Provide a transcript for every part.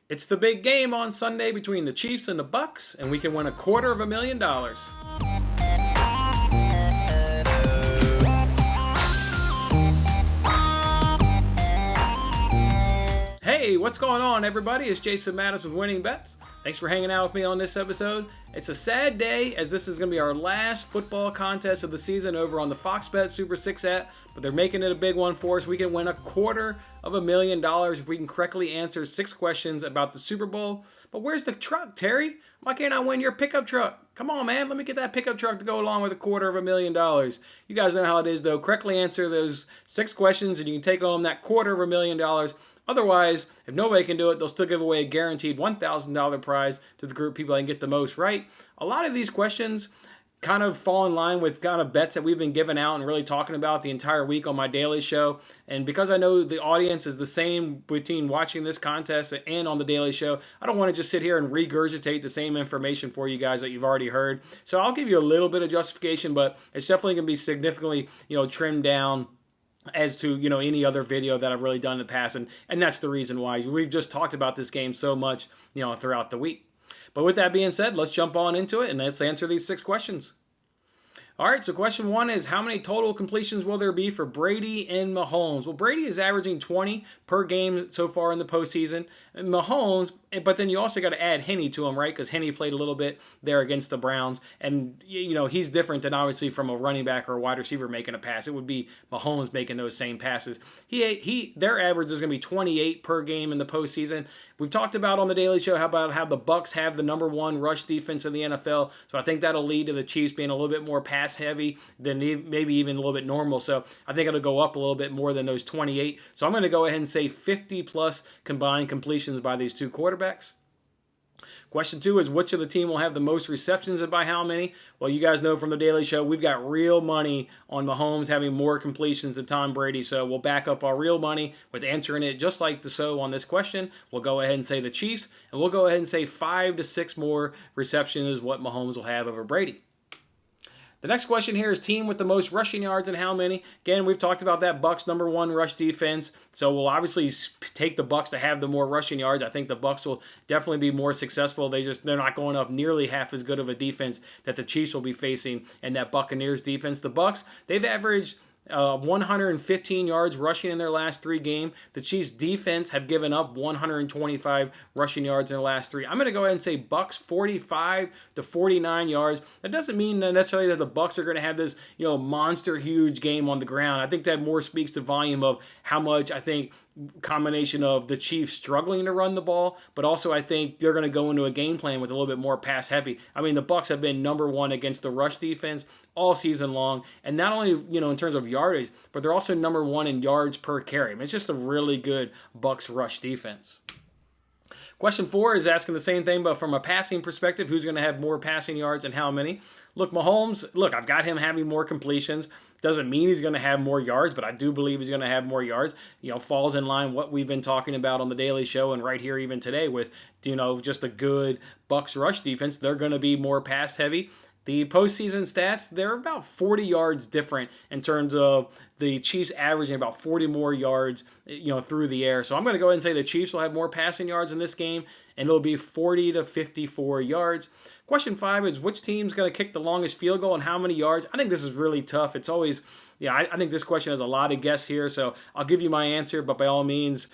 It's the big game on Sunday between the Chiefs and the Bucs, and we can win $250,000. Hey, what's going on, everybody? It's Jason Mattis with Winning Bets. Thanks for hanging out with me on this episode. It's a sad day, as this is going to be our last football contest of the season over on the Fox Bet Super 6 app, but they're making it a big one for us. We can win $250,000 if we can correctly answer 6 questions about the Super Bowl. But where's the truck, Terry? Why can't I win your pickup truck? Come on, man. Let me get that pickup truck to go along with $250,000. You guys know how it is, though. Correctly answer those 6 questions, and you can take home that $250,000. Otherwise, if nobody can do it, they'll still give away a guaranteed $1,000 prize to the group of people that can get the most right. A lot of these questions kind of fall in line with kind of bets that we've been giving out and really talking about the entire week on my daily show. And because I know the audience is the same between watching this contest and on the daily show, I don't want to just sit here and regurgitate the same information for you guys that you've already heard. So I'll give you a little bit of justification, but it's definitely going to be significantly, trimmed down as to any other video that I've really done in the past, and that's the reason why we've just talked about this game so much throughout the week. But with that being said, let's jump on into it and let's answer these 6 questions. All right, so question 1 is, how many total completions will there be for Brady and Mahomes? Well, Brady is averaging 20 per game so far in the postseason. And Mahomes, but then you also got to add Henne to him, right? Because Henne played a little bit there against the Browns. And, he's different than obviously from a running back or a wide receiver making a pass. It would be Mahomes making those same passes. Their average is going to be 28 per game in the postseason. We've talked about on the Daily Show about how the Bucs have the number 1 rush defense in the NFL. So I think that'll lead to the Chiefs being a little bit more pass heavy than maybe even a little bit normal. So I think it'll go up a little bit more than those 28. So I'm going to go ahead and say 50 plus combined completions by these 2 quarterbacks. Question 2 is, which of the team will have the most receptions and by how many? Well, you guys know from the Daily Show, we've got real money on Mahomes having more completions than Tom Brady. So we'll back up our real money with answering it just like the so on this question. We'll go ahead and say the Chiefs, and we'll go ahead and say 5 to 6 more receptions is what Mahomes will have over Brady. The next question here is team with the most rushing yards and how many. Again, we've talked about that Bucs number 1 rush defense. So we'll obviously take the Bucs to have the more rushing yards. I think the Bucs will definitely be more successful. They're not going up nearly half as good of a defense that the Chiefs will be facing in that Buccaneers defense. The Bucs, they've averaged 115 yards rushing in their last 3 games. The Chiefs defense have given up 125 rushing yards in the last 3. I'm going to go ahead and say Bucs 45 to 49 yards. That doesn't mean necessarily that the Bucs are going to have this, monster huge game on the ground. I think that more speaks to volume of how much I think combination of the Chiefs struggling to run the ball, but also I think they're going to go into a game plan with a little bit more pass heavy. I mean, the Bucs have been number 1 against the rush defense all season long, and not only in terms of yardage, but they're also number 1 in yards per carry. I mean, it's just a really good Bucs rush defense. Question 4 is asking the same thing, but from a passing perspective, who's going to have more passing yards and how many? Look, Mahomes, I've got him having more completions. Doesn't mean he's going to have more yards, but I do believe he's going to have more yards. Falls in line what we've been talking about on the Daily Show and right here even today with, just a good Bucs rush defense. They're going to be more pass heavy. The postseason stats, they're about 40 yards different in terms of the Chiefs averaging about 40 more yards, through the air. So I'm going to go ahead and say the Chiefs will have more passing yards in this game, and it'll be 40 to 54 yards. Question 5 is, which team's going to kick the longest field goal and how many yards? I think this is really tough. It's always, I think this question has a lot of guess here, so I'll give you my answer, but by all means,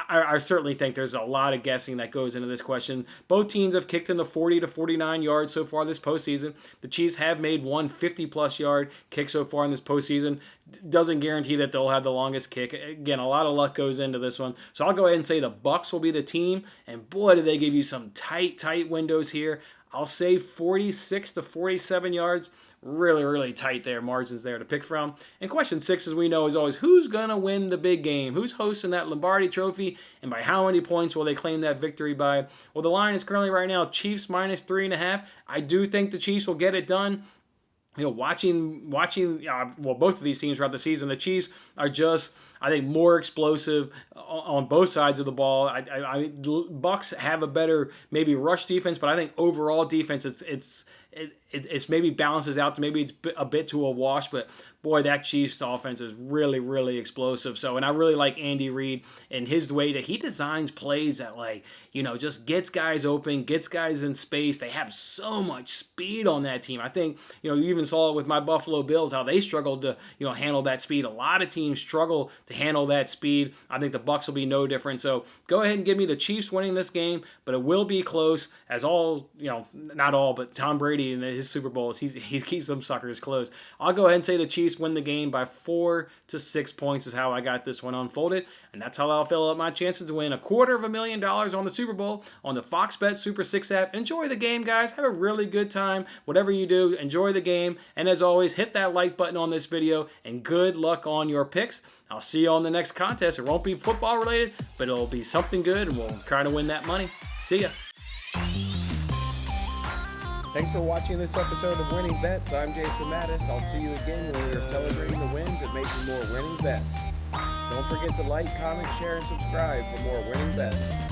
I certainly think there's a lot of guessing that goes into this question. Both teams have kicked in the 40 to 49 yards so far this postseason. The Chiefs have made one 50-plus yard kick so far in this postseason. Doesn't guarantee that they'll have the longest kick. Again, a lot of luck goes into this one. So I'll go ahead and say the Bucs will be the team, and boy, do they give you some tight windows here. I'll say 46 to 47 yards. Really, really tight there, margins there to pick from. And question 6, as we know, is always, who's going to win the big game? Who's hosting that Lombardi Trophy? And by how many points will they claim that victory by? Well, the line is currently right now Chiefs minus 3.5. I do think the Chiefs will get it done. Watching both of these teams throughout the season, the Chiefs are just, I think, more explosive on both sides of the ball. Bucs have a better maybe rush defense, but I think overall defense, it's maybe balances out to maybe it's a bit to a wash, but boy, that Chiefs offense is really, really explosive. So, and I really like Andy Reid and his way that he designs plays that, like, just gets guys open, gets guys in space. They have so much speed on that team. I think, you even saw it with my Buffalo Bills, how they struggled to, handle that speed. A lot of teams struggle to handle that speed. I think the Bucs will be no different. So go ahead and give me the Chiefs winning this game, but it will be close as all, not all, but Tom Brady in his Super Bowls, he keeps them suckers close. I'll go ahead and say the Chiefs win the game by 4 to 6 points is how I got this one unfolded, and that's how I'll fill up my chances to win $250,000 on the Super Bowl on the Fox Bet Super 6 app. Enjoy the game, guys. Have a really good time. Whatever you do, enjoy the game, and as always, hit that like button on this video, and good luck on your picks. I'll see you on the next contest. It won't be football related, but it'll be something good, and we'll try to win that money. See ya. Thanks for watching this episode of Winning Bets. I'm Jason Mattis. I'll see you again when we are celebrating the wins and making more winning bets. Don't forget to like, comment, share, and subscribe for more winning bets.